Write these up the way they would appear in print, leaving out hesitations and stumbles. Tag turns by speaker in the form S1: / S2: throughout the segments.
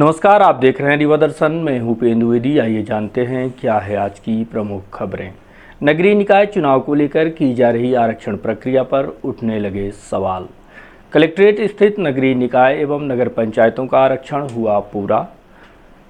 S1: नमस्कार, आप देख रहे हैं रीवा दर्शन। मैं हूं उपेंद्र द्विवेदी। आइए जानते हैं क्या है आज की प्रमुख खबरें। नगरीय निकाय चुनाव को लेकर की जा रही आरक्षण प्रक्रिया पर उठने लगे सवाल। कलेक्ट्रेट स्थित नगरीय निकाय एवं नगर पंचायतों का आरक्षण हुआ पूरा।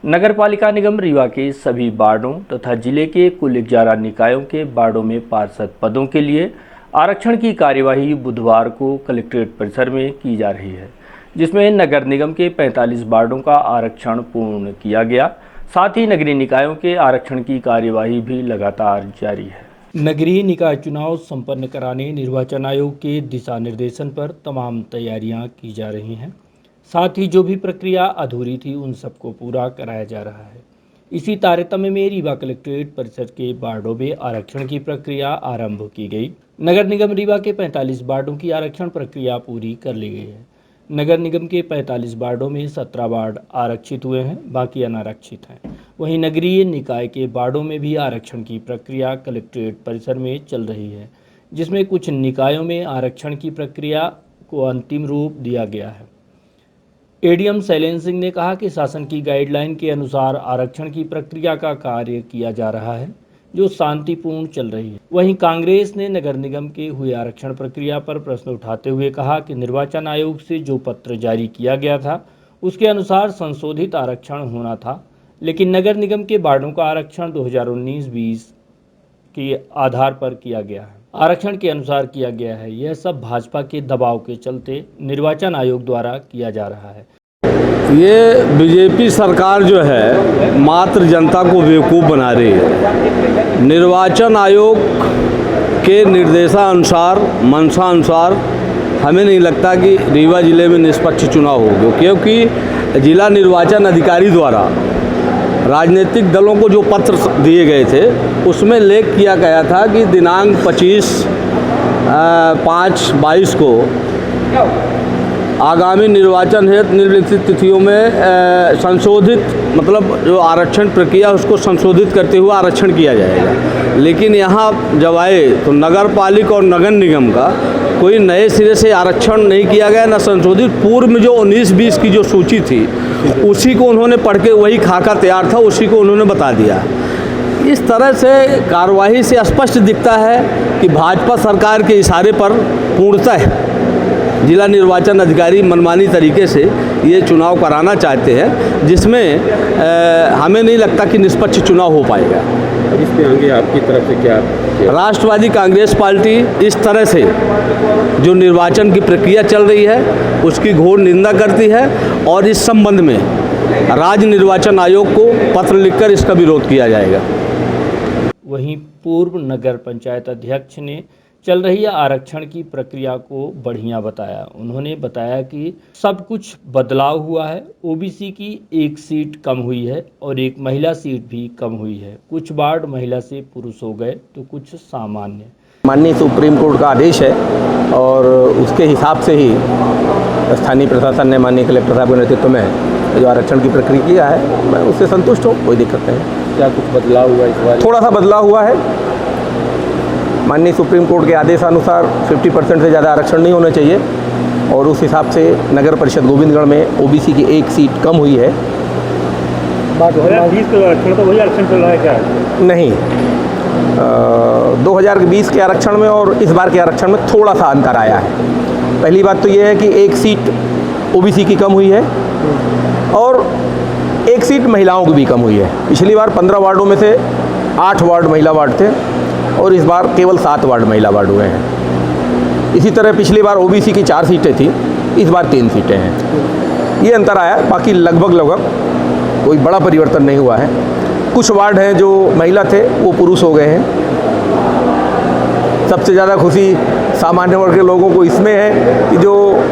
S1: नगर पालिका निगम रीवा के सभी वार्डों तथा जिले के कुल 11 निकायों के वार्डों में पार्षद पदों के लिए आरक्षण की कार्यवाही बुधवार को कलेक्ट्रेट परिसर में की जा रही है, जिसमें नगर निगम के 45 वार्डों का आरक्षण पूर्ण किया गया। साथ ही नगरीय निकायों के आरक्षण की कार्यवाही भी लगातार जारी है। नगरीय निकाय चुनाव संपन्न कराने निर्वाचन आयोग के दिशा निर्देशन पर तमाम तैयारियां की जा रही हैं। साथ ही जो भी प्रक्रिया अधूरी थी उन सबको पूरा कराया जा रहा है। इसी तारतम्य में रीवा कलेक्ट्रेट परिसर के वार्डों में आरक्षण की प्रक्रिया आरंभ की गई। नगर निगम रीवा के 45 वार्डों की आरक्षण प्रक्रिया पूरी कर ली गई है। नगर निगम के 45 वार्डों में 17 वार्ड आरक्षित हुए हैं, बाकी अनारक्षित हैं। वहीं नगरीय निकाय के वार्डों में भी आरक्षण की प्रक्रिया कलेक्ट्रेट परिसर में चल रही है, जिसमें कुछ निकायों में आरक्षण की प्रक्रिया को अंतिम रूप दिया गया है। एडीएम शैलेंद्र सिंह ने कहा कि शासन की गाइडलाइन के अनुसार आरक्षण की प्रक्रिया का कार्य किया जा रहा है, जो शांतिपूर्ण चल रही है। वहीं कांग्रेस ने नगर निगम के हुए आरक्षण प्रक्रिया पर प्रश्न उठाते हुए कहा कि निर्वाचन आयोग से जो पत्र जारी किया गया था उसके अनुसार संशोधित आरक्षण होना था, लेकिन नगर निगम के वार्डों का आरक्षण 2019-20 के आधार पर किया गया है, आरक्षण के अनुसार किया गया है। यह सब भाजपा के दबाव के चलते निर्वाचन आयोग द्वारा किया जा रहा है।
S2: ये बीजेपी सरकार जो है मात्र जनता को बेवकूफ़ बना रही है। निर्वाचन आयोग के निर्देशानुसार, मंशानुसार हमें नहीं लगता कि रीवा जिले में निष्पक्ष चुनाव होगा, क्योंकि जिला निर्वाचन अधिकारी द्वारा राजनीतिक दलों को जो पत्र दिए गए थे उसमें लेख किया गया था कि दिनांक 25/5/22 को आगामी निर्वाचन हेतु निम्नलिखित तिथियों में संशोधित, मतलब जो आरक्षण प्रक्रिया उसको संशोधित करते हुए आरक्षण किया जाएगा। लेकिन यहाँ जब आए तो नगर पालिका और नगर निगम का कोई नए सिरे से आरक्षण नहीं किया गया, न संशोधित। पूर्व में जो 19-20 की जो सूची थी उसी को उन्होंने पढ़ के, वही खाका तैयार था उसी को उन्होंने बता दिया। इस तरह से कार्यवाही से स्पष्ट दिखता है कि भाजपा सरकार के इशारे पर पूर्णतः जिला निर्वाचन अधिकारी मनमानी तरीके से ये चुनाव कराना चाहते हैं, जिसमें हमें नहीं लगता कि निष्पक्ष चुनाव हो पाएगा।
S3: अब इस पे आगे आपकी तरफ से क्या?
S2: राष्ट्रवादी कांग्रेस पार्टी इस तरह से जो निर्वाचन की प्रक्रिया चल रही है उसकी घोर निंदा करती है और इस संबंध में राज्य निर्वाचन आयोग को पत्र लिखकर इसका विरोध किया जाएगा।
S1: वहीं पूर्व नगर पंचायत अध्यक्ष ने चल रही आरक्षण की प्रक्रिया को बढ़िया बताया। उन्होंने बताया कि सब कुछ बदलाव हुआ है। ओबीसी की एक सीट कम हुई है और एक महिला सीट भी कम हुई है। कुछ वार्ड महिला से पुरुष हो गए तो कुछ सामान्य।
S3: माननीय सुप्रीम कोर्ट का आदेश है और उसके हिसाब से ही स्थानीय प्रशासन ने माननीय कलेक्टर साहब के नेतृत्व में जो आरक्षण की प्रक्रिया है, मैं उससे संतुष्ट हूँ, कोई दिक्कत नहीं।
S2: क्या कुछ बदलाव हुआ इस बार?
S3: थोड़ा सा बदलाव हुआ है। माननीय सुप्रीम कोर्ट के आदेशानुसार 50% से ज़्यादा आरक्षण नहीं होना चाहिए और उस हिसाब से नगर परिषद गोविंदगढ़ में ओबीसी की एक सीट कम हुई है।
S4: 2020 का आरक्षण तो वही आरक्षण चल रहा है क्या?
S3: नहीं, 2020 के आरक्षण में और इस बार के आरक्षण में थोड़ा सा अंतर आया है। पहली बात तो ये है कि एक सीट ओबीसी की कम हुई है और एक सीट महिलाओं की भी कम हुई है। पिछली बार 15 वार्डों में से 8 वार्ड महिला वार्ड थे और इस बार केवल 7 वार्ड महिला वार्ड हुए हैं। इसी तरह पिछली बार ओबीसी की 4 सीटें थी, इस बार 3 सीटें हैं। ये अंतर आया, बाकी लगभग कोई बड़ा परिवर्तन नहीं हुआ है। कुछ वार्ड हैं जो महिला थे वो पुरुष हो गए हैं। सबसे ज़्यादा खुशी सामान्य वर्ग के लोगों को इसमें है कि जो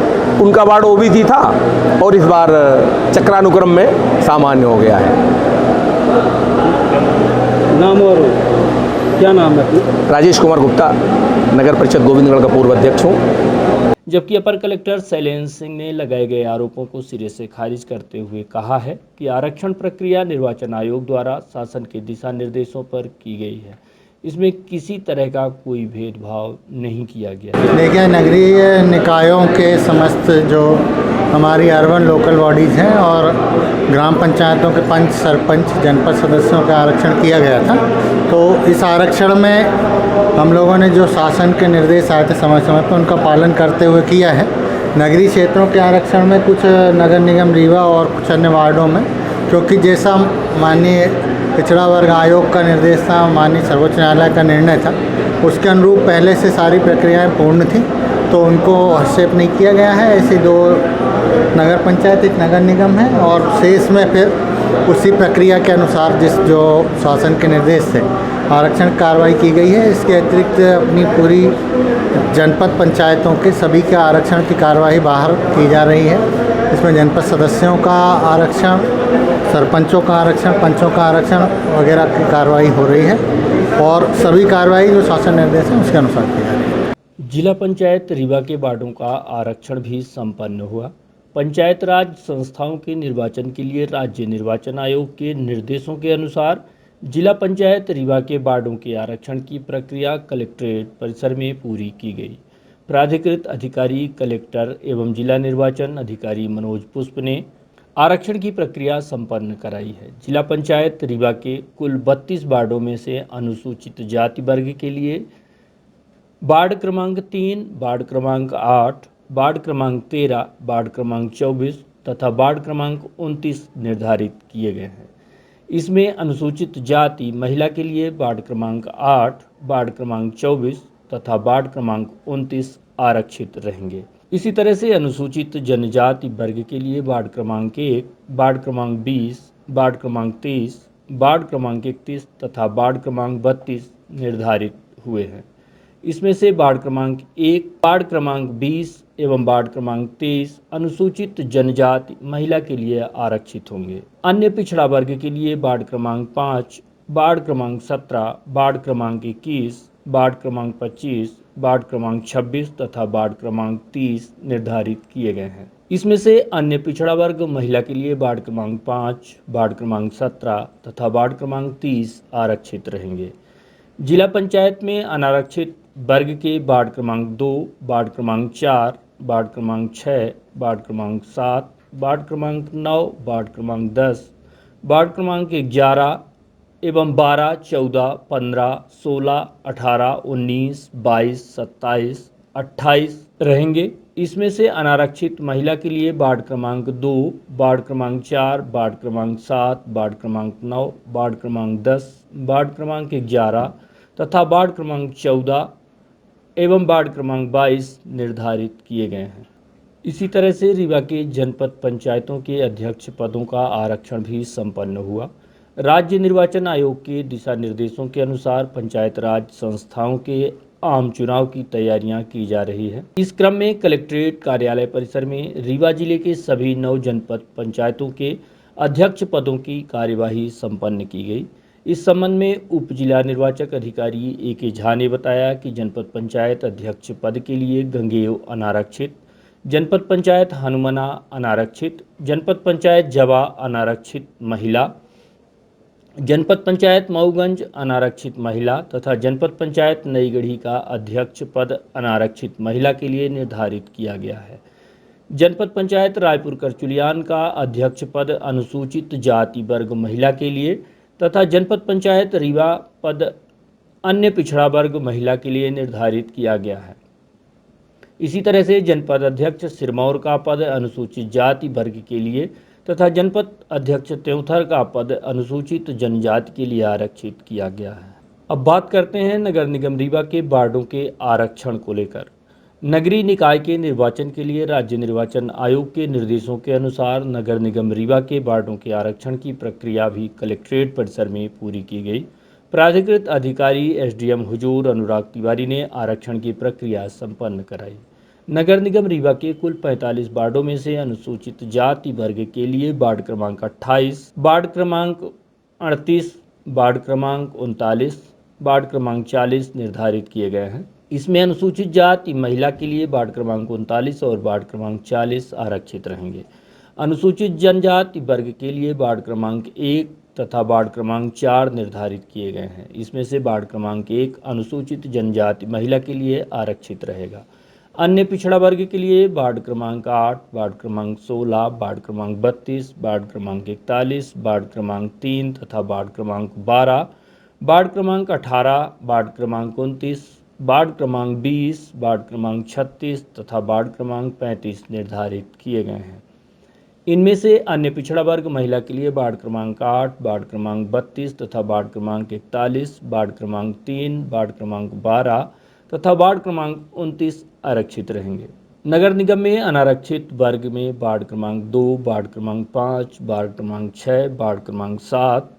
S3: उनका वार्ड ओबीसी था और इस बार चक्रानुक्रम में सामान्य हो गया है।
S4: नाम और क्या नाम है?
S3: राजेश कुमार गुप्ता, नगर परिषद गोविंदगढ़ का पूर्व अध्यक्ष हूँ।
S1: जबकि अपर कलेक्टर शैलेंद्र सिंह ने लगाए गए आरोपों को सिरे से खारिज करते हुए कहा है कि आरक्षण प्रक्रिया निर्वाचन आयोग द्वारा शासन के दिशा निर्देशों पर की गई है। इसमें किसी तरह का कोई भेदभाव नहीं किया गया।
S5: देखिए, नगरीय निकायों के समस्त जो हमारी अर्बन लोकल बॉडीज़ हैं और ग्राम पंचायतों के पंच, सरपंच, जनपद सदस्यों का आरक्षण किया गया था। तो इस आरक्षण में हम लोगों ने जो शासन के निर्देश आए थे समय समय पर उनका पालन करते हुए किया है। नगरीय क्षेत्रों के आरक्षण में कुछ नगर निगम रीवा और कुछ अन्य वार्डों में, क्योंकि जैसा माननीय पिछड़ा वर्ग आयोग का निर्देश था, माननीय सर्वोच्च न्यायालय का निर्णय था, उसके अनुरूप पहले से सारी प्रक्रियाएं पूर्ण थी, तो उनको हस्तक्षेप नहीं किया गया है। ऐसी 2 नगर पंचायत, 1 नगर निगम है और शेष में फिर उसी प्रक्रिया के अनुसार जिस जो शासन के निर्देश से आरक्षण कार्रवाई की गई है। इसके अतिरिक्त अपनी पूरी जनपद पंचायतों के सभी के आरक्षण की कार्रवाई बाहर की जा रही है। इसमें जनपद सदस्यों का आरक्षण, सरपंचों का आरक्षण, पंचों का आरक्षण वगैरह की कार्रवाई हो रही है और सभी कार्रवाई जो शासन निर्देश है उसके अनुसार की जा रही है।
S1: जिला पंचायत रीवा के वार्डों का आरक्षण भी संपन्न हुआ। पंचायत राज संस्थाओं के निर्वाचन के लिए राज्य निर्वाचन आयोग के निर्देशों के अनुसार जिला पंचायत रीवा के वार्डों के आरक्षण की प्रक्रिया कलेक्ट्रेट परिसर में पूरी की गई। प्राधिकृत अधिकारी कलेक्टर एवं जिला निर्वाचन अधिकारी मनोज पुष्प ने आरक्षण की प्रक्रिया संपन्न कराई है। जिला पंचायत रीवा के कुल 32 वार्डों में से अनुसूचित जाति वर्ग के लिए वार्ड क्रमांक 3, वार्ड क्रमांक 8, वार्ड क्रमांक 13, वार्ड क्रमांक 24 तथा वार्ड क्रमांक 29 निर्धारित किए गए हैं। इसमें अनुसूचित जाति महिला के लिए वार्ड क्रमांक 8, वार्ड क्रमांक 24 तथा वार्ड क्रमांक 29 आरक्षित रहेंगे। इसी तरह से अनुसूचित जनजाति वर्ग के लिए वार्ड क्रमांक 1, वार्ड क्रमांक 20, वार्ड क्रमांक 23, वार्ड क्रमांक 31 तथा वार्ड क्रमांक 32 निर्धारित हुए हैं। इसमें से वार्ड क्रमांक 1, वार्ड क्रमांक 20 एवं वार्ड क्रमांक 23 अनुसूचित जनजाति महिला के लिए आरक्षित होंगे। अन्य पिछड़ा वर्ग के लिए वार्ड क्रमांक 5, वार्ड क्रमांक 17, वार्ड क्रमांक 21, वार्ड क्रमांक 25, वार्ड क्रमांक 26 तथा वार्ड क्रमांक 30 निर्धारित किए गए हैं। इसमें से अन्य पिछड़ा वर्ग महिला के लिए वार्ड क्रमांक 5, वार्ड क्रमांक 17 तथा वार्ड क्रमांक 30 आरक्षित रहेंगे। जिला पंचायत में अनारक्षित वर्ग के वार्ड क्रमांक 2, वार्ड क्रमांक 4, वार्ड क्रमांक 6, वार्ड क्रमांक 7, वार्ड क्रमांक 9, वार्ड क्रमांक 10, वार्ड क्रमांक 11 एवं 12, 14, 15, 16, 18, 19, 22, 27, 28 रहेंगे। इसमें से अनारक्षित महिला के लिए वार्ड क्रमांक 2, वार्ड क्रमांक 4, वार्ड क्रमांक 7, वार्ड क्रमांक 9, वार्ड क्रमांक 10, वार्ड क्रमांक 11 तथा वार्ड क्रमांक 14 एवं वार्ड क्रमांक 22 निर्धारित किए गए हैं। इसी तरह से रीवा के जनपद पंचायतों के अध्यक्ष पदों का आरक्षण भी संपन्न हुआ। राज्य निर्वाचन आयोग के दिशा निर्देशों के अनुसार पंचायत राज संस्थाओं के आम चुनाव की तैयारियां की जा रही है। इस क्रम में कलेक्ट्रेट कार्यालय परिसर में रीवा जिले के सभी 9 जनपद पंचायतों के अध्यक्ष पदों की कार्यवाही संपन्न की गई। इस संबंध में उप जिला निर्वाचक अधिकारी ए.के. झा ने बताया कि जनपद पंचायत अध्यक्ष पद के लिए गंगेव अनारक्षित, जनपद पंचायत हनुमना अनारक्षित, जनपद पंचायत जवा अनारक्षित महिला, जनपद पंचायत मऊगंज अनारक्षित महिला तथा जनपद पंचायत नईगढ़ी का अध्यक्ष पद अनारक्षित महिला के लिए निर्धारित किया गया है। जनपद पंचायत रायपुर करचुलियान का अध्यक्ष पद अनुसूचित जाति वर्ग महिला के लिए तथा जनपद पंचायत रीवा पद अन्य पिछड़ा वर्ग महिला के लिए निर्धारित किया गया है। इसी तरह से जनपद अध्यक्ष सिरमौर का पद अनुसूचित जाति वर्ग के लिए तथा जनपद अध्यक्ष त्योंथर का पद अनुसूचित जनजाति के लिए आरक्षित किया गया है। अब बात करते हैं नगर निगम रीवा के वार्डों के आरक्षण को लेकर। नगरीय निकाय के निर्वाचन के लिए राज्य निर्वाचन आयोग के निर्देशों के अनुसार नगर निगम रीवा के वार्डों के आरक्षण की प्रक्रिया भी कलेक्ट्रेट परिसर में पूरी की गई। प्राधिकृत अधिकारी एसडीएम हुजूर अनुराग तिवारी ने आरक्षण की प्रक्रिया संपन्न कराई। नगर निगम रीवा के कुल 45 वार्डों में से अनुसूचित जाति वर्ग के लिए वार्ड क्रमांक 28, वार्ड क्रमांक 38, वार्ड क्रमांक 39, वार्ड क्रमांक 40 निर्धारित किए गए हैं। इसमें अनुसूचित जाति महिला के लिए वार्ड क्रमांक 39 और वार्ड क्रमांक 40 आरक्षित रहेंगे। अनुसूचित जनजाति वर्ग के लिए वार्ड क्रमांक 1, तथा वार्ड क्रमांक 4 निर्धारित किए गए हैं। इसमें से वार्ड क्रमांक 1 अनुसूचित जनजाति महिला के लिए आरक्षित रहेगा। अन्य पिछड़ा वर्ग के लिए वार्ड क्रमांक 8, वार्ड क्रमांक 16, वार्ड क्रमांक 32, वार्ड क्रमांक 41, वार्ड क्रमांक 3 तथा वार्ड क्रमांक 12, वार्ड क्रमांक 18, वार्ड क्रमांक 29, वार्ड क्रमांक 20, वार्ड क्रमांक 36 तथा वार्ड क्रमांक 35 निर्धारित किए गए हैं। इनमें से अन्य पिछड़ा वर्ग महिला के लिए वार्ड क्रमांक 8, वार्ड क्रमांक 32 तथा वार्ड क्रमांक 41, वार्ड क्रमांक 3, वार्ड क्रमांक 12 तथा वार्ड क्रमांक 29 आरक्षित रहेंगे। नगर निगम में अनारक्षित वर्ग में वार्ड क्रमांक 2, वार्ड क्रमांक 5, वार्ड क्रमांक 6, वार्ड क्रमांक 7,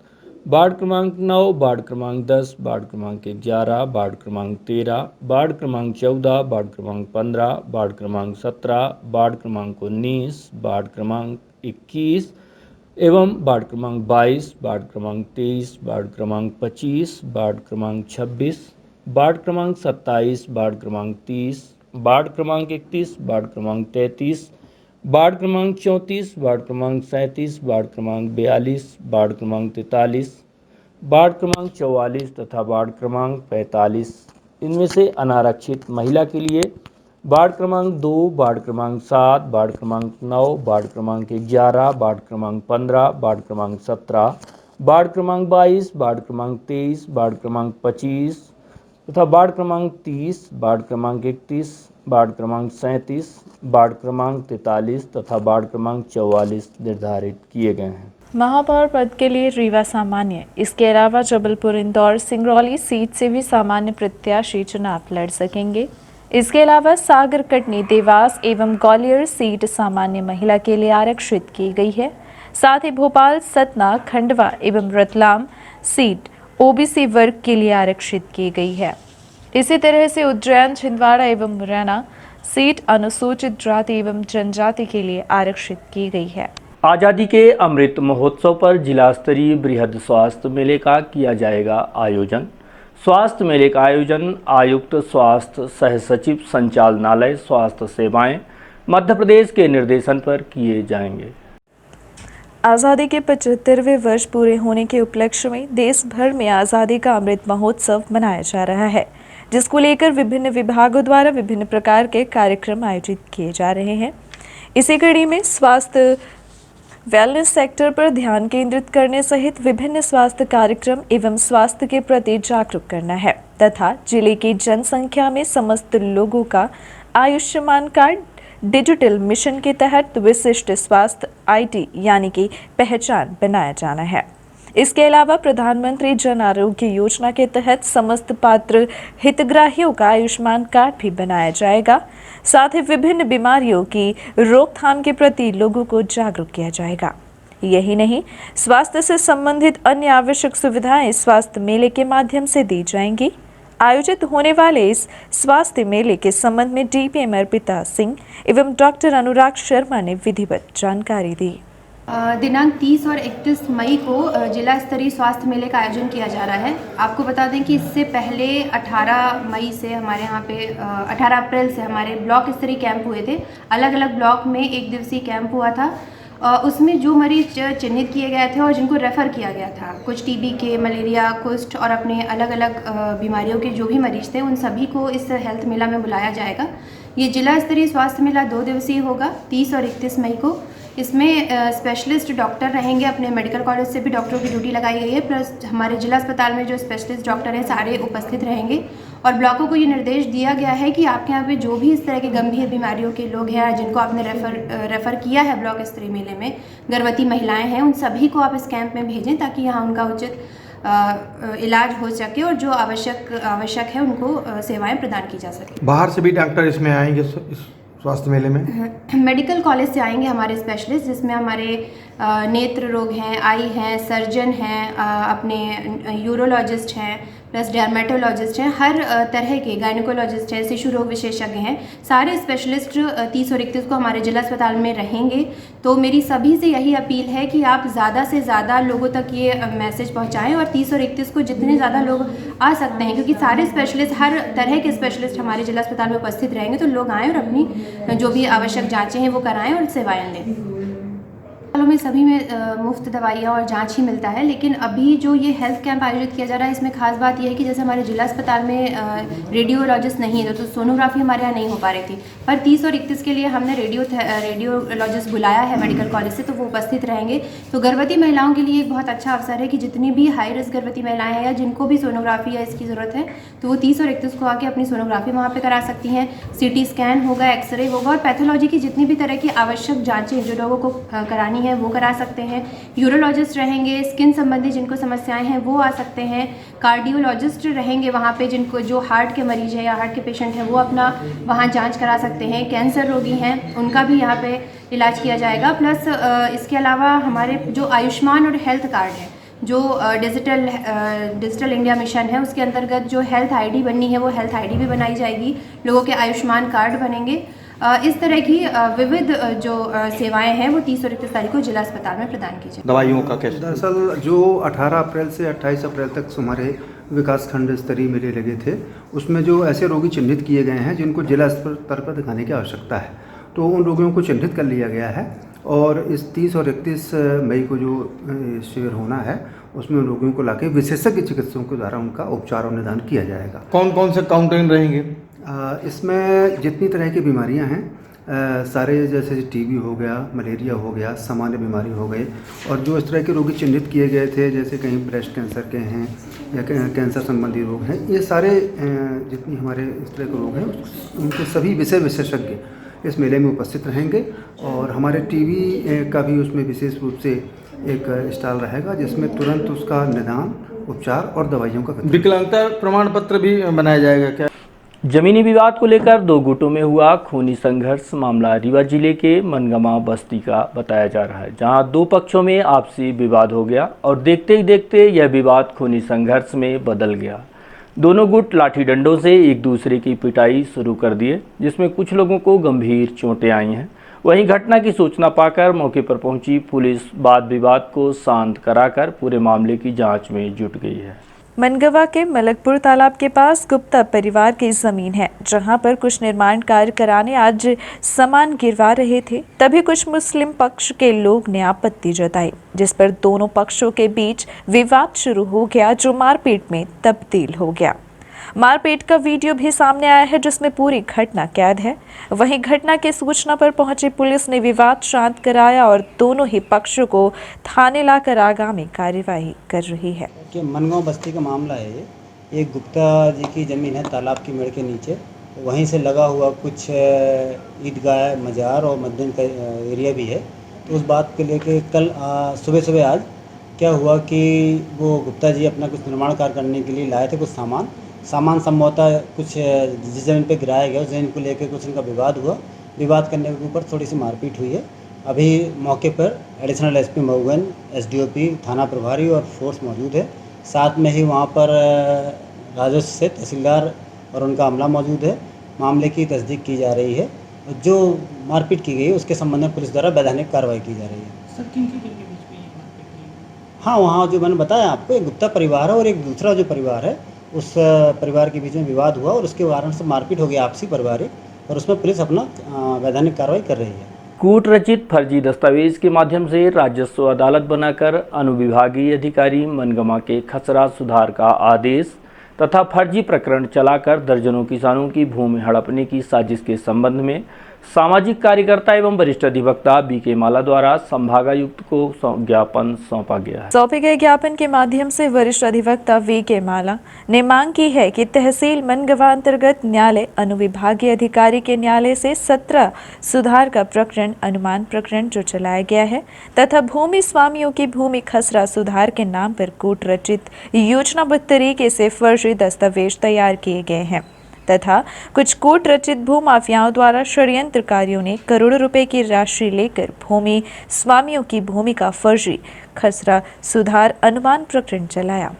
S1: वार्ड क्रमांक 9, वार्ड क्रमांक 10, वार्ड क्रमांक 11, वार्ड क्रमांक 13, वार्ड क्रमांक 14, वार्ड क्रमांक 15, वार्ड क्रमांक 17, वार्ड क्रमांक 19, वार्ड क्रमांक 21 एवं वार्ड क्रमांक 22, वार्ड क्रमांक 23, वार्ड क्रमांक 25, वार्ड क्रमांक 26, वार्ड क्रमांक 27, वार्ड क्रमांक 30, वार्ड क्रमांक 31, वार्ड क्रमांक 33, वार्ड क्रमांक 34, वार्ड क्रमांक 37, वार्ड क्रमांक 42, वार्ड क्रमांक 43, वार्ड क्रमांक 44 तथा वार्ड क्रमांक 45। इनमें से अनारक्षित महिला के लिए वार्ड क्रमांक 2, वार्ड क्रमांक 7, वार्ड क्रमांक 9, वार्ड क्रमांक 11, वार्ड क्रमांक 15, वार्ड क्रमांक 17, वार्ड क्रमांक 22, वार्ड क्रमांक 23, वार्ड क्रमांक 25 तथा वार्ड क्रमांक 30, वार्ड क्रमांक 31, वार्ड क्रमांक 37, वार्ड क्रमांक 43 तथा वार्ड क्रमांक 44 निर्धारित किए गए हैं।
S6: महापौर पद के लिए रीवा सामान्य, इसके अलावा जबलपुर, इंदौर, सिंगरौली सीट से भी सामान्य प्रत्याशी चुनाव लड़ सकेंगे। इसके अलावा सागर, कटनी, देवास एवं ग्वालियर सीट सामान्य महिला के लिए आरक्षित की गई है। साथ ही भोपाल, सतना, खंडवा एवं रतलाम सीट ओबीसी वर्ग के लिए आरक्षित की गई है। इसी तरह से उज्जैन, छिंदवाड़ा एवं मुरैना सीट अनुसूचित जाति एवं जनजाति के लिए आरक्षित की गई है।
S1: आज़ादी के अमृत महोत्सव पर जिला स्तरीय बृहद स्वास्थ्य मेले का किया जाएगा आयोजन। स्वास्थ्य मेले का आयोजन आयुक्त स्वास्थ्य, सह सचिव, संचालनालय स्वास्थ्य सेवाएं मध्य प्रदेश के निर्देशन पर किए जाएंगे।
S6: आज़ादी के 75वें वर्ष पूरे होने के उपलक्ष्य में देश भर में आज़ादी का अमृत महोत्सव मनाया जा रहा है, जिसको लेकर विभिन्न विभागों द्वारा विभिन्न प्रकार के कार्यक्रम आयोजित किए जा रहे हैं। इसी कड़ी में स्वास्थ्य वेलनेस सेक्टर पर ध्यान केंद्रित करने सहित विभिन्न स्वास्थ्य कार्यक्रम एवं स्वास्थ्य के प्रति जागरूक करना है तथा जिले की जनसंख्या में समस्त लोगों का आयुष्मान कार्ड डिजिटल मिशन के तहत विशिष्ट स्वास्थ्य IT यानी कि पहचान बनाया जाना है। इसके अलावा प्रधानमंत्री जन आरोग्य योजना के तहत समस्त पात्र हितग्राहियों का आयुष्मान कार्ड भी बनाया जाएगा। साथ ही विभिन्न बीमारियों की रोकथाम के प्रति लोगों को जागरूक किया जाएगा। यही नहीं, स्वास्थ्य से संबंधित अन्य आवश्यक सुविधाएं स्वास्थ्य मेले के माध्यम से दी जाएंगी। आयोजित होने वाले इस स्वास्थ्य मेले के संबंध में DPM अर्पिता सिंह एवं डॉक्टर अनुराग शर्मा ने विधिवत जानकारी दी।
S7: दिनांक 30 और 31 मई को जिला स्तरीय स्वास्थ्य मेले का आयोजन किया जा रहा है। आपको बता दें कि इससे पहले 18 मई से हमारे यहाँ पे 18 अप्रैल से हमारे ब्लॉक स्तरीय कैंप हुए थे। अलग अलग ब्लॉक में एक दिवसीय कैंप हुआ था। उसमें जो मरीज चिन्हित किए गए थे और जिनको रेफ़र किया गया था, कुछ TB के, मलेरिया, कुष्ठ और अपने अलग अलग बीमारियों के जो भी मरीज थे, उन सभी को इस हेल्थ मेला में बुलाया जाएगा। ये जिला स्तरीय स्वास्थ्य मेला 2 दिवसीय होगा, 30 और 31 मई को। इसमें स्पेशलिस्ट डॉक्टर रहेंगे, अपने मेडिकल कॉलेज से भी डॉक्टरों की ड्यूटी लगाई गई है, प्लस हमारे जिला अस्पताल में जो स्पेशलिस्ट डॉक्टर हैं सारे उपस्थित रहेंगे। और ब्लॉकों को ये निर्देश दिया गया है कि आपके यहाँ पे जो भी इस तरह के गंभीर बीमारियों के लोग हैं जिनको आपने रेफ़र किया है ब्लॉक स्तरीय मेले में, गर्भवती महिलाएं हैं, उन सभी को आप इस कैंप में भेजें ताकि यहाँ उनका उचित इलाज हो सके और जो आवश्यक है उनको सेवाएं प्रदान की जा सके।
S8: बाहर से भी डॉक्टर इसमें आएंगे इस स्वास्थ्य मेले में?
S7: मेडिकल कॉलेज से आएंगे हमारे स्पेशलिस्ट, जिसमें हमारे नेत्र रोग हैं, आई हैं, सर्जन हैं, अपने यूरोलॉजिस्ट हैं, प्लस डर्मेटोलॉजिस्ट हैं, हर तरह के गायनिकोलॉजिस्ट हैं, शिशु रोग विशेषज्ञ हैं। सारे स्पेशलिस्ट 30 और 31 को हमारे जिला अस्पताल में रहेंगे। तो मेरी सभी से यही अपील है कि आप ज़्यादा से ज़्यादा लोगों तक ये मैसेज पहुंचाएं और 30 और 31 को जितने ज़्यादा लोग आ सकते हैं, क्योंकि सारे स्पेशलिस्ट, हर तरह के स्पेशलिस्ट हमारे जिला अस्पताल में उपस्थित रहेंगे, तो लोग आएँ और अपनी जो भी आवश्यक जाँचें हैं वो कराएँ और सेवाएँ लें। में सभी में मुफ्त दवाइयाँ और जांच ही मिलता है, लेकिन अभी जो ये हेल्थ कैंप आयोजित किया जा रहा है इसमें खास बात यह है कि जैसे हमारे जिला अस्पताल में रेडियोलॉजिस्ट नहीं है तो सोनोग्राफी हमारे यहाँ नहीं हो पा रही थी, पर 30 और 31 के लिए हमने रेडियोलॉजिस्ट बुलाया है मेडिकल कॉलेज से, तो वो उपस्थित रहेंगे। तो गर्भवती महिलाओं के लिए एक बहुत अच्छा अवसर है कि जितनी भी हाई रिस्क गर्भवती महिलाएँ हैं या जिनको भी सोनोग्राफी या इसकी ज़रूरत है तो वो 30 और 31 को आके अपनी सोनोग्राफी वहाँ पर करा सकती हैं। CT स्कैन होगा, एक्सरे होगा और पैथोलॉजी की जितनी भी तरह की आवश्यक जाँचें जो लोगों को करानी है वो करा सकते हैं। यूरोलॉजिस्ट रहेंगे, स्किन संबंधी जिनको समस्याएं हैं वो आ सकते हैं। कार्डियोलॉजिस्ट रहेंगे वहाँ पे, जिनको जो हार्ट के मरीज हैं या हार्ट के पेशेंट हैं वो अपना वहाँ जांच करा सकते हैं। कैंसर रोगी हैं उनका भी यहाँ पे इलाज किया जाएगा। प्लस इसके अलावा हमारे जो आयुष्मान और हेल्थ कार्ड है, जो डिजिटल इंडिया मिशन है, उसके अंतर्गत जो हेल्थ ID बननी है वो हेल्थ ID भी बनाई जाएगी, लोगों के आयुष्मान कार्ड बनेंगे। इस तरह की विविध जो सेवाएं हैं वो 30 और 31 तारीख को जिला अस्पताल में प्रदान की जाएगी।
S8: दवाइयों का कैसे?
S9: दरअसल जो 18 अप्रैल से 28 अप्रैल तक हमारे विकासखंड स्तरीय मेले लगे थे, उसमें जो ऐसे रोगी चिन्हित किए गए हैं जिनको जिला स्तर पर दिखाने की आवश्यकता है, तो उन रोगियों को चिन्हित कर लिया गया है और इस 30 और 31 मई को जो शिविर होना है उसमें उन रोगियों को लाके विशेषज्ञ चिकित्सकों के द्वारा उनका उपचार और निदान किया जाएगा।
S8: कौन कौन से काउंटरिंग रहेंगे?
S9: इसमें जितनी तरह की बीमारियां हैं सारे, जैसे TB हो गया, मलेरिया हो गया, सामान्य बीमारी हो गई, और जो इस तरह के रोगी चिन्हित किए गए थे जैसे कहीं ब्रेस्ट कैंसर के हैं या कैंसर संबंधी रोग हैं, ये सारे जितनी हमारे इस तरह के रोग हैं उनके सभी विषय विशेषज्ञ इस मेले में उपस्थित रहेंगे। और हमारे TB का भी उसमें विशेष रूप से एक स्टॉल रहेगा जिसमें तुरंत उसका निदान, उपचार और दवाइयों का
S8: विकलांगता प्रमाण पत्र भी बनाया जाएगा क्या?
S1: जमीनी विवाद को लेकर दो गुटों में हुआ खूनी संघर्ष मामला रीवा जिले के मनगमा बस्ती का बताया जा रहा है, जहां दो पक्षों में आपसी विवाद हो गया और देखते ही देखते यह विवाद खूनी संघर्ष में बदल गया। दोनों गुट लाठी डंडों से एक दूसरे की पिटाई शुरू कर दिए, जिसमें कुछ लोगों को गंभीर चोटें आई हैं। वहीं घटना की सूचना पाकर मौके पर पहुंची पुलिस वाद विवाद को शांत कराकर पूरे मामले की जांच में जुट गई है।
S6: मनगवा के मलकपुर तालाब के पास गुप्ता परिवार की जमीन है, जहां पर कुछ निर्माण कार्य कराने आज सामान गिरवा रहे थे। तभी कुछ मुस्लिम पक्ष के लोग ने आपत्ति जताई, जिस पर दोनों पक्षों के बीच विवाद शुरू हो गया, जो मारपीट में तब्दील हो गया। मारपीट का वीडियो भी सामने आया है, जिसमें पूरी घटना कैद है। वहीं घटना की सूचना पर पहुंची पुलिस ने विवाद शांत कराया और दोनों ही पक्षों को थाने लाकर आगामी कार्यवाही कर रही है।
S10: कि मनगांव बस्ती का मामला है ये, एक गुप्ता जी की ज़मीन है तालाब की मेड़ के नीचे, वहीं से लगा हुआ कुछ ईदगाह, मज़ार और मस्जिद का एरिया भी है। तो उस बात को लेके कल सुबह आज क्या हुआ कि वो गुप्ता जी अपना कुछ निर्माण कार्य करने के लिए लाए थे कुछ सामान संभवतः कुछ जिस ज़मीन पे गिराया गया उस ज़मीन को लेकर कुछ उनका विवाद हुआ। विवाद करने के ऊपर थोड़ी सी मारपीट हुई है। अभी मौके पर एडिशनल SP मऊगन, SDOP, थाना प्रभारी और फोर्स मौजूद है। साथ में ही वहाँ पर राजस्व से तहसीलदार और उनका अमला मौजूद है। मामले की तस्दीक की जा रही है। जो मारपीट की गई उसके संबंध में पुलिस द्वारा वैधानिक कार्रवाई की जा रही है।
S11: सर, किन के बीच में ये मारपीट हुई?
S10: हाँ, वहाँ जो मैंने बताया आपको, एक गुप्ता परिवार है और एक दूसरा जो परिवार है उस परिवार के बीच में विवाद हुआ और उसके कारण से मारपीट हो गई आपसी पारिवारिक, और उसमें पुलिस अपना वैधानिक कार्रवाई कर रही है।
S1: कूट रचित फर्जी दस्तावेज के माध्यम से राजस्व अदालत बनाकर अनुविभागीय अधिकारी मनगमा के खसरा सुधार का आदेश तथा फर्जी प्रकरण चलाकर दर्जनों किसानों की भूमि हड़पने की साजिश के संबंध में सामाजिक कार्यकर्ता एवं वरिष्ठ अधिवक्ता BK माला द्वारा संभागायुक्त को ज्ञापन सौंपा गया है।
S6: सौंपे गए ज्ञापन के माध्यम से वरिष्ठ अधिवक्ता VK माला ने मांग की है कि तहसील मनगवा अंतर्गत न्यायालय अनुविभागीय अधिकारी के न्यायालय से 17 सुधार का प्रकरण अनुमान प्रकरण जो चलाया गया है तथा भूमि स्वामियों की भूमि खसरा सुधार के नाम पर कूट रचित योजनाबद्ध तरीके से फर्जी दस्तावेज तैयार किए गए हैं तथा कुछ कूट रचित भूमाफियाओं द्वारा षड्यंत्रकारियों ने करोड़ों रुपए की राशि लेकर भूमि स्वामियों की भूमि का फर्जी खसरा सुधार अनुमान प्रकरण चलाया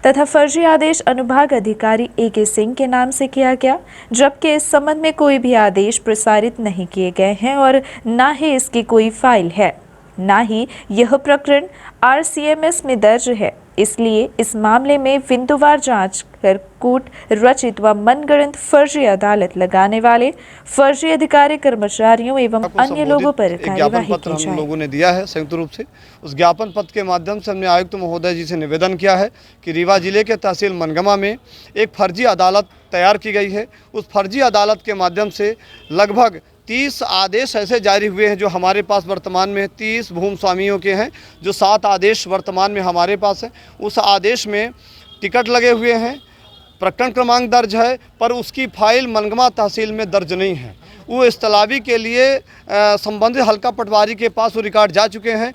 S6: तथा फर्जी आदेश अनुभाग अधिकारी AK सिंह के नाम से किया गया, जबकि इस संबंध में कोई भी आदेश प्रसारित नहीं किए गए हैं और न ही इसकी कोई फाइल है, न ही यह प्रकरण RCMS में दर्ज है। इसलिए इस मामले में बिंदुवार जांच कर कूट रचित व मनगढ़ंत फर्जी अदालत लगाने वाले फर्जी अधिकारी, कर्मचारियों एवं अन्य लोगों पर कार्यवाही की जाए।
S12: हम लोगों ने दिया है संयुक्त रूप से। उस ज्ञापन पत्र के माध्यम से हमने आयुक्त महोदय जी से निवेदन किया है कि रीवा जिले के तहसील मनगमा में एक फर्जी अदालत तैयार की गई है। उस फर्जी अदालत के माध्यम से लगभग 30 आदेश ऐसे जारी हुए हैं जो हमारे पास वर्तमान में 30 भूमि स्वामियों के हैं, जो 7 आदेश वर्तमान में हमारे पास हैं। उस आदेश में टिकट लगे हुए हैं, प्रकरण क्रमांक दर्ज है, पर उसकी फाइल मनगमा तहसील में दर्ज नहीं है। वो इस्तलावी के लिए संबंधित हल्का पटवारी के पास वो रिकॉर्ड जा चुके हैं।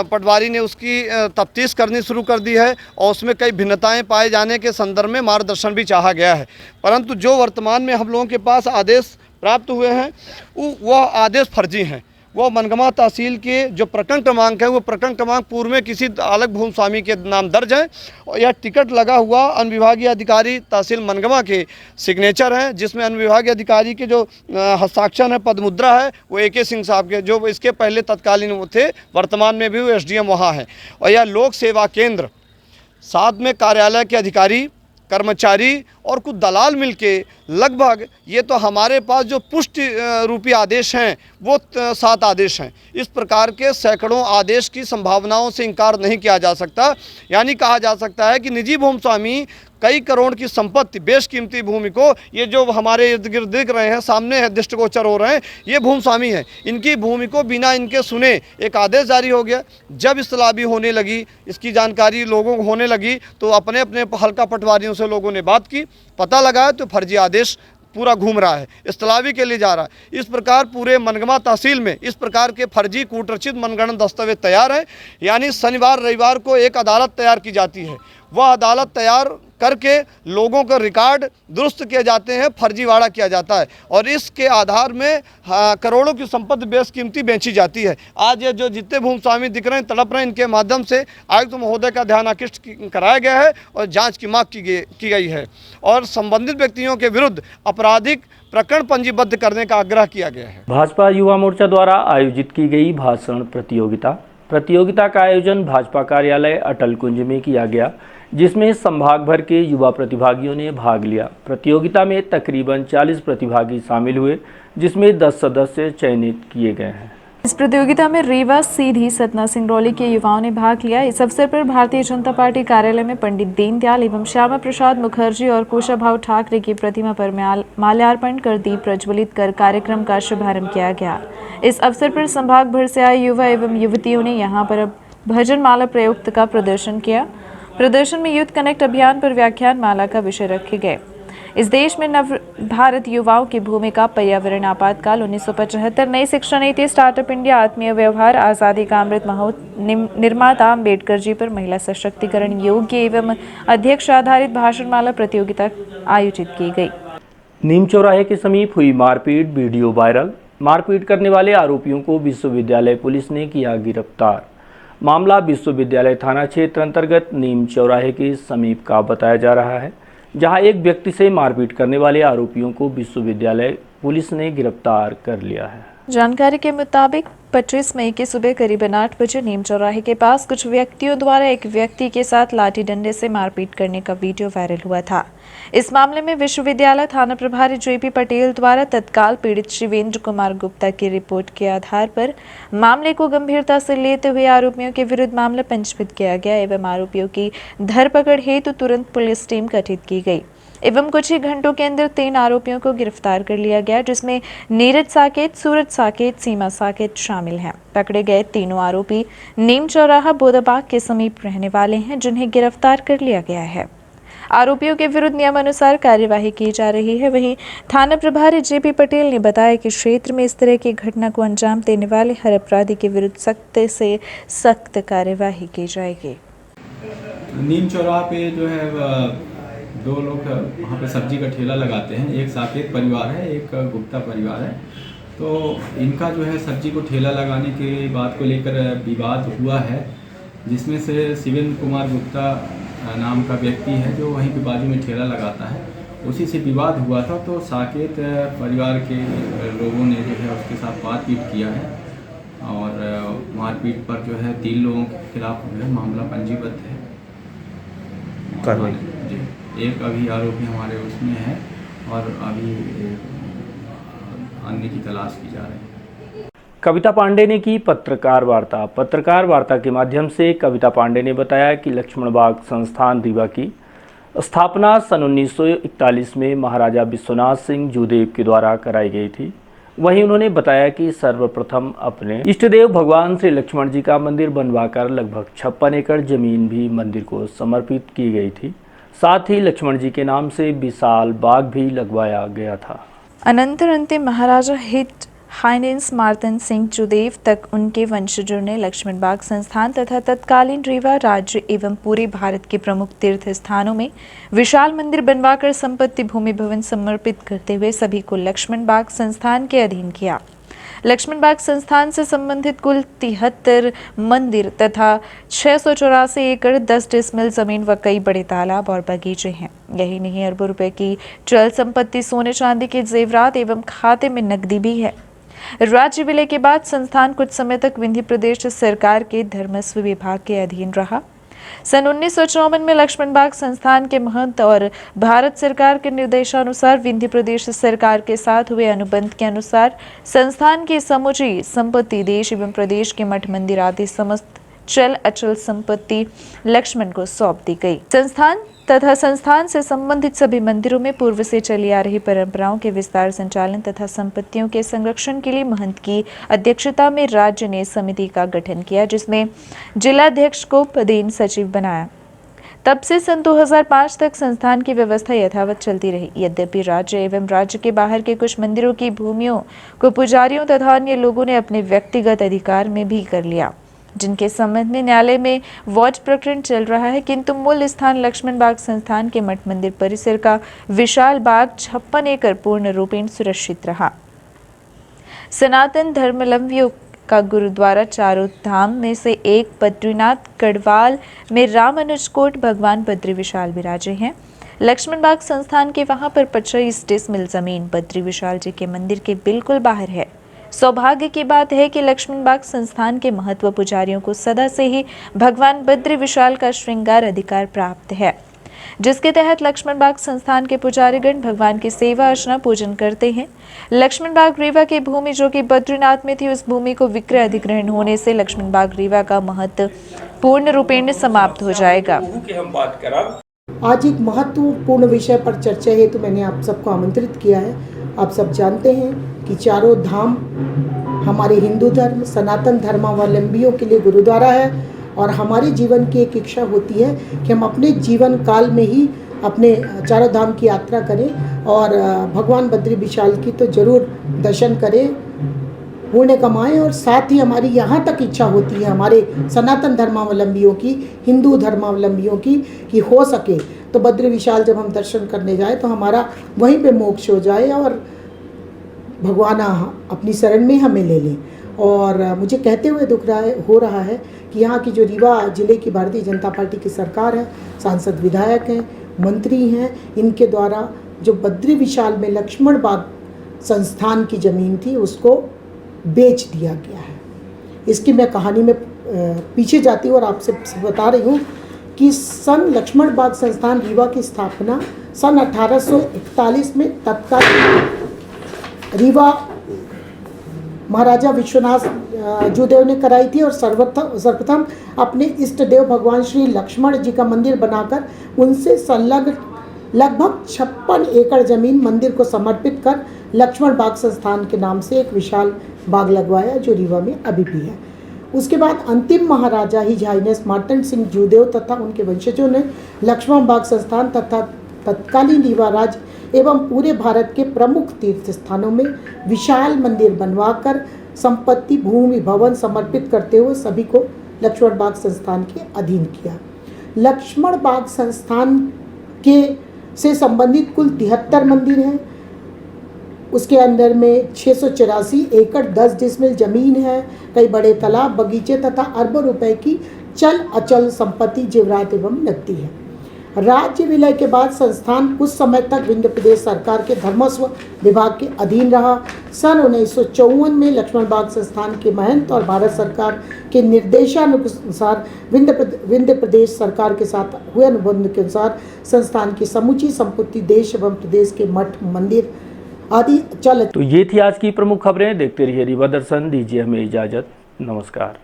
S12: पटवारी ने उसकी तफ्तीश करनी शुरू कर दी है और उसमें कई भिन्नताएं पाए जाने के संदर्भ में मार्गदर्शन भी चाहा गया है। परंतु जो वर्तमान में हम लोगों के पास आदेश प्राप्त हुए हैं वह आदेश फर्जी हैं। वो मनगमा तहसील के जो प्रकरण क्रमांक है वो प्रकरण क्रमांक पूर्व में किसी अलग भूमि स्वामी के नाम दर्ज है और यह टिकट लगा हुआ अनुविभागीय अधिकारी तहसील मनगमा के सिग्नेचर हैं, जिसमें अनुविभागीय अधिकारी के जो हस्ताक्षर है, पदमुद्रा है, वो AK सिंह साहब के, जो इसके पहले तत्कालीन वो थे, वर्तमान में भी वो SDM वहाँ है। और यह लोक सेवा केंद्र, साथ में कार्यालय के अधिकारी, कर्मचारी और कुछ दलाल मिलके लगभग, ये तो हमारे पास जो पुष्टि रूपी आदेश हैं वो 7 आदेश हैं। इस प्रकार के सैकड़ों आदेश की संभावनाओं से इनकार नहीं किया जा सकता। यानी कहा जा सकता है कि निजी भूमि स्वामी कई करोड़ की संपत्ति, बेशकीमती भूमि को, ये जो हमारे इर्द गिर्द दिख रहे हैं, सामने दृष्टिगोचर हो रहे हैं, ये भूमि स्वामी हैं। इनकी भूमि को बिना इनके सुने एक आदेश जारी हो गया। जब इस्तलावी होने लगी, इसकी जानकारी लोगों को होने लगी, तो अपने अपने हल्का पटवारियों से लोगों ने बात की, पता लगाया तो फर्जी आदेश पूरा घूम रहा है, इस्तलावी के लिए जा रहा है। इस प्रकार पूरे मनगमा तहसील में इस प्रकार के फर्जी कूटरचित मनगणन दस्तावेज तैयार है। यानी शनिवार रविवार को एक अदालत तैयार की जाती है, वह अदालत तैयार करके लोगों का रिकॉर्ड दुरुस्त किए जाते हैं, फर्जीवाड़ा किया जाता है और इसके आधार में करोड़ों की संपत्ति बेशकीमती बेची जाती है। आज ये जो जितने भूमि स्वामी दिख रहे हैं, तड़प रहे हैं, इनके माध्यम से आयुक्त महोदय का ध्यान आकृष्ट कराया गया है और जांच की मांग की गई है और संबंधित व्यक्तियों के विरुद्ध आपराधिक प्रकरण पंजीबद्ध करने का आग्रह किया गया है।
S1: भाजपा युवा मोर्चा द्वारा आयोजित की गई भाषण प्रतियोगिता का आयोजन भाजपा कार्यालय अटल कुंज में किया गया, जिसमें संभाग भर के युवा प्रतिभागियों ने भाग लिया। प्रतियोगिता में तकरीबन 40 प्रतिभागी शामिल हुए, जिसमें 10 सदस्य चयनित किए गए हैं।
S6: इस प्रतियोगिता में रीवा, सीधी, सतना, सिंगरौली के युवाओं ने भाग लिया। इस अवसर पर भारतीय जनता पार्टी कार्यालय में पंडित दीनदयाल एवं श्यामा प्रसाद मुखर्जी और कुशाभाऊ ठाकरे की प्रतिमा पर माल्यार्पण कर दीप प्रज्वलित कर कार्यक्रम का शुभारंभ किया गया। इस अवसर पर संभाग भर से आए युवा एवं युवतियों ने यहां पर भजन माला प्रयुक्त का प्रदर्शन किया। प्रदर्शन में यूथ कनेक्ट अभियान पर व्याख्यान माला का विषय रखे गए। इस देश में नव भारत युवाओं की भूमिका, पर्यावरण, आपातकाल, 1975, नई शिक्षा नीति, स्टार्टअप इंडिया, आत्मीय व्यवहार, आज़ादी का अमृत महोत्सव, निर्माता अम्बेडकर जी पर महिला सशक्तिकरण, योग्य एवं अध्यक्ष आधारित भाषण माला प्रतियोगिता आयोजित की गई।
S1: नीम चौराहे के समीप हुई मारपीट वीडियो वायरल। मारपीट करने वाले आरोपियों को विश्वविद्यालय पुलिस ने किया गिरफ्तार। मामला विश्वविद्यालय थाना क्षेत्र अंतर्गत नीम चौराहे के समीप का बताया जा रहा है, जहां एक व्यक्ति से मारपीट करने वाले आरोपियों को विश्वविद्यालय पुलिस ने गिरफ्तार कर लिया है।
S6: जानकारी के मुताबिक 25 मई की सुबह करीबन 8 बजे नीम चौराहे के पास कुछ व्यक्तियों द्वारा एक व्यक्ति के साथ लाठी डंडे से मारपीट करने का वीडियो वायरल हुआ था। इस मामले में विश्वविद्यालय थाना प्रभारी JP पटेल द्वारा तत्काल पीड़ित शिवेंद्र कुमार गुप्ता की रिपोर्ट के आधार पर मामले को गंभीरता से लेते हुए आरोपियों के विरुद्ध मामला पंजीबद्ध किया गया एवं आरोपियों की धरपकड़ हेतु तुरंत पुलिस टीम गठित की गई एवं कुछ ही घंटों के अंदर 3 आरोपियों को गिरफ्तार कर लिया गया, जिसमें नीरज साकेत, सूरज साकेत, सीमा साकेत शामिल हैं। पकड़े गए तीनों आरोपी नीम चौराहा बोदाबाग के समीप रहने वाले हैं, जिन्हें गिरफ्तार कर लिया गया है। आरोपियों के विरुद्ध नियमानुसार कार्यवाही की जा रही है। वहीं थाना प्रभारी JP पटेल ने बताया कि क्षेत्र में इस तरह की घटना को अंजाम देने वाले हर अपराधी के विरुद्ध सख्त से सख्त कार्यवाही की जाएगी।
S13: नीम चौराहा पे जो है 2 लोग वहाँ पे सब्जी का ठेला लगाते हैं। एक साकेत परिवार है, एक गुप्ता परिवार है। तो इनका जो है सब्जी को ठेला लगाने की बात को लेकर विवाद हुआ है, जिसमें से शिवेंद्र कुमार गुप्ता नाम का व्यक्ति है जो वहीं के बाजू में ठेला लगाता है, उसी से विवाद हुआ था। तो साकेत परिवार के लोगों ने जो है उसके साथ मारपीट किया है और मारपीट पर जो है 3 लोगों के खिलाफ जो है मामला पंजीबद्ध है
S3: कार्रवाई।
S13: जी, एक अभी आरोपी हमारे उसमें है और अभी अन्य की तलाश की जा रही है।
S1: कविता पांडे ने की पत्रकार वार्ता के माध्यम से कविता पांडे ने बताया कि लक्ष्मण बाग संस्थान रीवा की स्थापना सन 1941 में महाराजा विश्वनाथ सिंह जूदेव के द्वारा कराई गई थी। वहीं उन्होंने बताया कि सर्वप्रथम अपने इष्टदेव भगवान श्री लक्ष्मण जी का मंदिर बनवाकर लगभग 56 एकड़ जमीन भी मंदिर को समर्पित की गई थी। साथ ही लक्ष्मण जी के नाम से विशाल बाग भी लगवाया गया था।
S6: अनंतर अंतिम महाराजा हिट हाइनेंस मार्तन सिंह जुदेव तक उनके वंशजों ने लक्ष्मण बाग संस्थान तथा तत्कालीन रीवा राज्य एवं पूरे भारत के प्रमुख तीर्थ स्थानों में विशाल मंदिर बनवाकर संपत्ति भूमि भवन समर्पित करते हुए सभी को लक्ष्मण बाग संस्थान के अधीन किया। लक्ष्मण बाग संस्थान से संबंधित कुल 73 मंदिर तथा 684 एकड़ 10 डिसमिल जमीन व कई बड़े तालाब और बगीचे हैं। यही नहीं, अरबों रुपए की चल संपत्ति, सोने चांदी के जेवरात एवं खाते में नकदी भी है। राज्य विलय के बाद संस्थान कुछ समय तक विंध्य प्रदेश सरकार के धर्मस्व विभाग के अधीन रहा। सन 1954 में लक्ष्मण बाग संस्थान के महंत और भारत सरकार के निर्देशानुसार विंध्य प्रदेश सरकार के साथ हुए अनुबंध के अनुसार संस्थान की समूची संपत्ति देश एवं प्रदेश के मठ मंदिर आदि समस्त चल अचल संपत्ति लक्ष्मण को सौंप दी गई। संस्थान तथा संस्थान से संबंधित सभी मंदिरों में पूर्व से चली आ रही परंपराओं के विस्तार, संचालन तथा संपत्तियों के संरक्षण के लिए महंत की अध्यक्षता में राज्य ने समिति का गठन किया, जिसमें जिलाध्यक्ष को पदेन सचिव बनाया। तब से सन 2005 तक संस्थान की व्यवस्था यथावत चलती रही। यद्यपि राज्य एवं राज्य के बाहर के कुछ मंदिरों की भूमियों को पुजारियों तथा अन्य लोगों ने अपने व्यक्तिगत अधिकार में भी कर लिया, जिनके संबंध में न्यायालय में वॉच प्रकरण चल रहा है, किंतु मूल स्थान लक्ष्मण बाग संस्थान के मठ मंदिर परिसर का विशाल बाग 56 एकड़ पूर्ण रूपेण सुरक्षित रहा। सनातन धर्मावलंबियों का गुरुद्वारा चारों धाम में से एक बद्रीनाथ गढ़वाल में रामानुजकोट भगवान बद्री विशाल विराजे हैं। लक्ष्मण बाग संस्थान के वहां पर 25 डिसमिल जमीन बद्री विशाल जी के मंदिर के बिल्कुल बाहर है। सौभाग्य की बात है कि लक्ष्मण बाग संस्थान के महत्व पुजारियों को सदा से ही भगवान बद्री विशाल का श्रृंगार अधिकार प्राप्त है, जिसके तहत लक्ष्मण बाग संस्थान के पुजारीगण भगवान की सेवा अर्चना पूजन करते हैं। लक्ष्मण बाग रीवा की भूमि जो कि बद्रीनाथ में थी, उस भूमि को विक्रय अधिग्रहण होने से लक्ष्मण बाग रीवा का महत्व पूर्ण रूपेण समाप्त हो जाएगा।
S14: आज एक महत्वपूर्ण विषय पर चर्चा हेतु मैंने आप सबको आमंत्रित किया है। आप सब जानते हैं कि चारों धाम हमारे हिंदू धर्म सनातन धर्मावलंबियों के लिए गुरुद्वारा है और हमारे जीवन की एक इच्छा होती है कि हम अपने जीवन काल में ही अपने चारों धाम की यात्रा करें और भगवान बद्री विशाल की तो जरूर दर्शन करें, पुण्य कमाएं। और साथ ही हमारी यहाँ तक इच्छा होती है हमारे सनातन धर्मावलंबियों की, हिंदू धर्मावलंबियों की, कि हो सके तो बद्री विशाल जब हम दर्शन करने जाए तो हमारा वहीं पे मोक्ष हो जाए और भगवान अपनी शरण में हमें ले लें। और मुझे कहते हुए दुख हो रहा है कि यहाँ की जो रीवा जिले की भारतीय जनता पार्टी की सरकार है, सांसद विधायक हैं, मंत्री हैं, इनके द्वारा जो बद्री विशाल में लक्ष्मण बाग संस्थान की ज़मीन थी उसको बेच दिया गया है। इसकी मैं कहानी में पीछे जाती हूँ और आपसे बता रही हूँ कि सन लक्ष्मण बाग संस्थान रीवा की स्थापना सन 1841 में तत्कालीन रीवा महाराजा विश्वनाथ जूदेव ने कराई थी और सर्वप्रथम अपने इष्ट देव भगवान श्री लक्ष्मण जी का मंदिर बनाकर उनसे संलग्न लगभग 56 एकड़ जमीन मंदिर को समर्पित कर लक्ष्मण बाग संस्थान के नाम से एक विशाल बाग लगवाया जो रीवा में अभी भी है। उसके बाद अंतिम महाराजा हिज हाइनेस मार्तंड सिंह जूदेव तथा उनके वंशजों ने लक्ष्मण बाग संस्थान तथा तत्कालीन रीवा राज्य एवं पूरे भारत के प्रमुख तीर्थ स्थानों में विशाल मंदिर बनवाकर संपत्ति भूमि भवन समर्पित करते हुए सभी को लक्ष्मण बाग संस्थान के अधीन किया। लक्ष्मण बाग संस्थान के से संबंधित कुल 73 मंदिर हैं। उसके अंदर में 684 एकड़ 10 डिसमिल जमीन है, कई बड़े तालाब बगीचे तथा अरबों रुपए की चल अचल संपत्ति जेवरात एवं नकदी है। राज्य विलय के बाद संस्थान कुछ समय तक विंध्य प्रदेश सरकार के धर्मस्व विभाग के अधीन रहा। सन 1954 में लक्ष्मण बाग संस्थान के महंत और भारत सरकार के निर्देशानुसार विंध्य प्रदेश सरकार के साथ हुए अनुबंध के अनुसार संस्थान की समूची संपत्ति देश एवं प्रदेश के मठ मंदिर आदि चल।
S1: तो ये थी आज की प्रमुख खबरें। देखते रहिए रीवा दर्शन। दीजिए हमें इजाजत। नमस्कार।